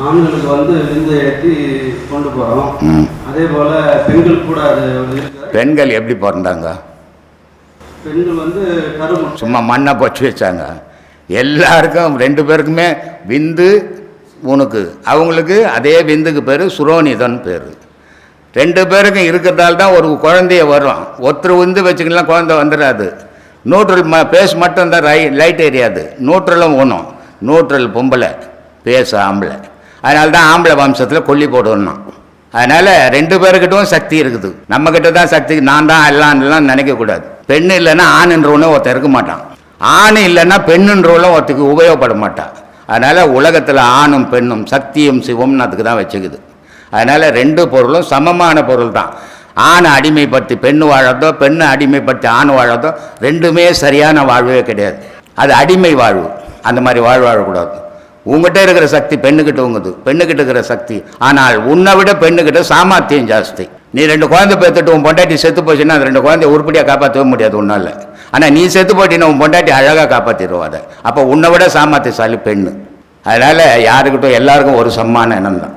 ஆண்களுக்கு வந்து விந்து ஏற்றி கொண்டு போகிறோம். அதே போல் பெண்கள் கூட அது பெண்கள் எப்படி பிறந்தாங்க? பெண்கள் வந்து சும்மா மண்ணை பொச்சு வச்சாங்க. எல்லாருக்கும் 2 பேருக்குமே விந்து உனக்கு, அவங்களுக்கு அதே விந்துக்கு பேர் சுரோனிதன் பேர். 2 பேருக்கும் இருக்கிறதால தான் ஒரு குழந்தைய வரும். ஒருத்தர் விந்து வச்சுக்கலாம் குழந்தை வந்துடாது. நியூட்ரல் பேஸ் மட்டும் தான் லைட் எரியாது. நியூட்ரலும் ஒன்றும். நியூட்ரல் பொம்பளை, பேஸ் ஆம்பளை. அதனால தான் ஆம்பளை வம்சத்தில் கொல்லி போடணும். அதனால் 2 பேருக்கிட்டும் சக்தி இருக்குது. நம்மக்கிட்ட தான் சக்தி. நான் தான் எல்லாம் நினைக்கக்கூடாது. பெண்ணு இல்லைன்னா ஆணுன்றவனும் ஒருத்தர் இருக்க மாட்டான். ஆண் இல்லைன்னா பெண்ணுன்றவளும் ஒருத்தருக்கு உபயோகப்பட மாட்டான். அதனால் உலகத்தில் ஆணும் பெண்ணும் சக்தியும் சிவம்னு அதுக்கு தான் வச்சுக்குது. அதனால் 2 பொருளும் சமமான பொருள் தான். ஆணை அடிமைப்படுத்தி பெண்ணு வாழறதோ, பெண்ணை அடிமைப்படுத்தி ஆண் வாழறதோ 2மே சரியான வாழ்வே கிடையாது. அது அடிமை வாழ்வு. அந்த மாதிரி வாழக்கூடாது. உங்ககிட்ட இருக்கிற சக்தி பெண்ணுக்கிட்ட உங்குது, பெண்ணுக்கிட்ட இருக்கிற சக்தி. ஆனால் உன்னை விட பெண்ணுக்கிட்ட சாமர்த்தியம் ஜாஸ்தி. நீ 2 குழந்தை பேத்துட்டு உன் பொண்டாட்டி செத்து போச்சுன்னா அந்த 2 குழந்தைய உருப்படியாக காப்பாற்றவே முடியாது உன்னால. ஆனால் நீ செத்து போட்டின்னா உன் பொண்டாட்டி அழகாக காப்பாற்றிடுவோம். அதை அப்போ உன்னை விட சாமர்த்தியசாலி பெண்ணு. அதனால் யாருக்கிட்டும் எல்லாருக்கும் ஒரு சமமான எண்ணம் தான்.